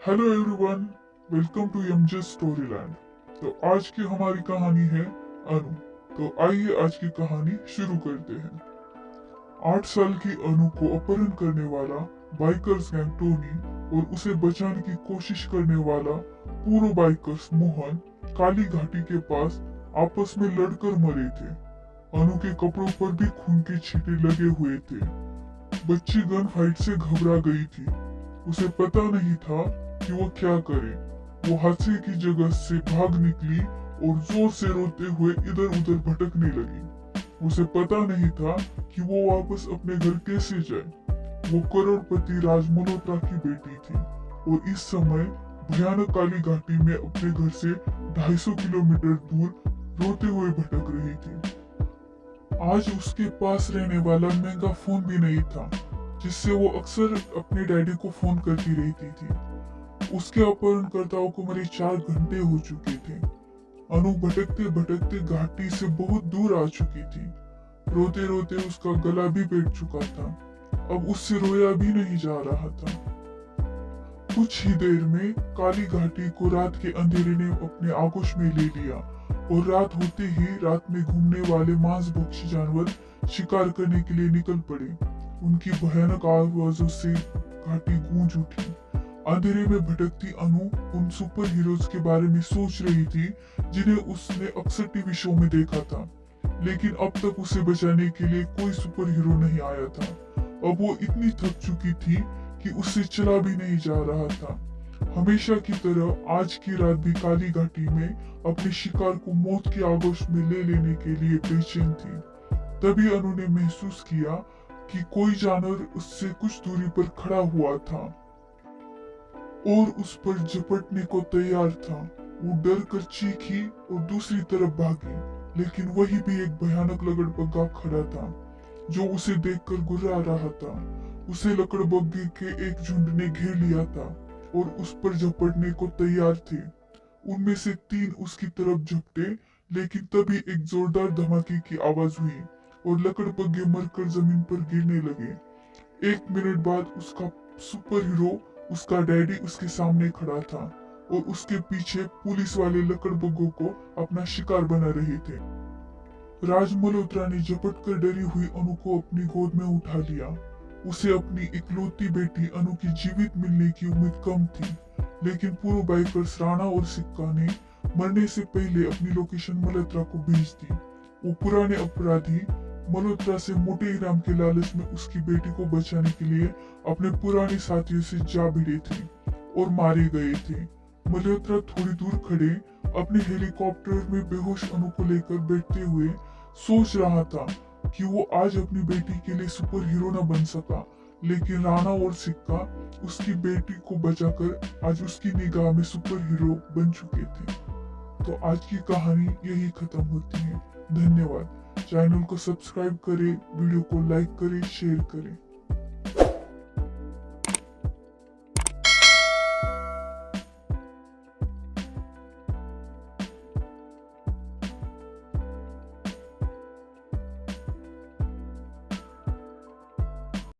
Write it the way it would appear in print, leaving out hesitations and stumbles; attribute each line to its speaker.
Speaker 1: Hello everyone, welcome to MJ story land. तो आज की हमारी कहानी है अनु। तो आइए आज की कहानी शुरू करते हैं। 8 साल की अनु को अपहरण करने वाला बाइकर्स गैंग टोनी और उसे बचाने की कोशिश करने वाला पूर्व बाइकर्स मोहन काली घाटी के पास आपस में लड़कर मरे थे। अनु के कपड़ों पर भी खून के छींटे लगे हुए थे। बच्ची गन फाइट से घबरा गई थी। उसे पता नहीं था कि वो क्या करे। वो हादसे की जगह से भाग निकली और जोर से रोते हुए इधर उधर भटकने लगी। उसे पता नहीं था कि वो वापस अपने घर कैसे जाए। वो करोड़पति राज मल्होत्रा की बेटी थी और इस समय भयानक काली घाटी में अपने घर से 250 किलोमीटर दूर रोते हुए भटक रही थी। आज उसके पास रहने वाला महंगा फोन भी नहीं था जिससे वो अक्सर अपने डैडी को फोन करती रहती थी। उसके अपहरणकर्ताओं को मरे 4 घंटे हो चुके थे। अनु भटकते भटकते घाटी से बहुत दूर आ चुकी थी। रोते रोते उसका गला भी बैठ चुका था। अब उससे रोया भी नहीं जा रहा था। कुछ ही देर में काली घाटी को रात के अंधेरे ने अपने आगोश में ले लिया और रात होते ही रात में घूमने वाले मांसभक्षी जानवर शिकार करने के लिए निकल पड़े। उनकी भयानक आवाजों से घाटी गूंज उठी। अंधेरे में भटकती अनु उन सुपर हीरोज के बारे में सोच रही थी जिन्हें उसने अक्सर टीवी शो में देखा था, लेकिन अब तक उसे बचाने के लिए कोई सुपर हीरो नहीं आया था। अब वो इतनी थक चुकी थी कि उससे चला भी नहीं जा रहा था। हमेशा की तरह आज की रात भी काली घाटी में अपने शिकार को मौत के आगोश में ले लेने के लिए बेचैन थी। तभी अनु ने महसूस किया कि कोई जानवर उससे कुछ दूरी पर खड़ा हुआ था और उस पर झपटने को तैयार था। वो डर कर चीखी और दूसरी तरफ भागी, लेकिन वही भी एक भयानक लकड़बग्गा खड़ा था जो उसे देखकर गुर्रा रहा था। उसे लकड़बग्गे के एक झुंड ने घेर लिया था और उस पर झपटने को तैयार थे। उनमें से 3 उसकी तरफ झपटे, लेकिन तभी एक जोरदार धमाके की आवाज हुई और लकड़बग्गे मरकर जमीन पर गिरने लगे। 1 मिनट बाद उसका सुपर हीरो, उसका डैडी उसके सामने खड़ा था और उसके पीछे पुलिस वाले लकड़बग्गों को अपना शिकार बना रहे थे। राज मल्होत्रा ने झपट कर डरी हुई अनु को अपनी गोद में उठा लिया। उसे अपनी इकलौती बेटी अनु की जीवित मिलने की उम्मीद कम थी, लेकिन पूर्व बाइकर्स राणा और सिक्का ने मरने से पहले अपनी लोकेशन मल्होत्रा को भेज दी। वो पुराने अपराधी मल्होत्रा से मोटे इनाम के लालच में उसकी बेटी को बचाने के लिए अपने पुराने साथियों से जा भिड़े थे और मारे गए थे। मल्होत्रा थोड़ी दूर खड़े अपने हेलीकॉप्टर में बेहोश अनु को लेकर बैठते हुए सोच रहा था कि वो आज अपनी बेटी के लिए सुपर हीरो न बन सका, लेकिन राणा और सिक्का उसकी बेटी को बचाकर आज उसकी निगाह में सुपर हीरो बन चुके थे। तो आज की कहानी यही खत्म होती है। धन्यवाद। चैनल को सब्सक्राइब करें, वीडियो को लाइक करें, शेयर करें।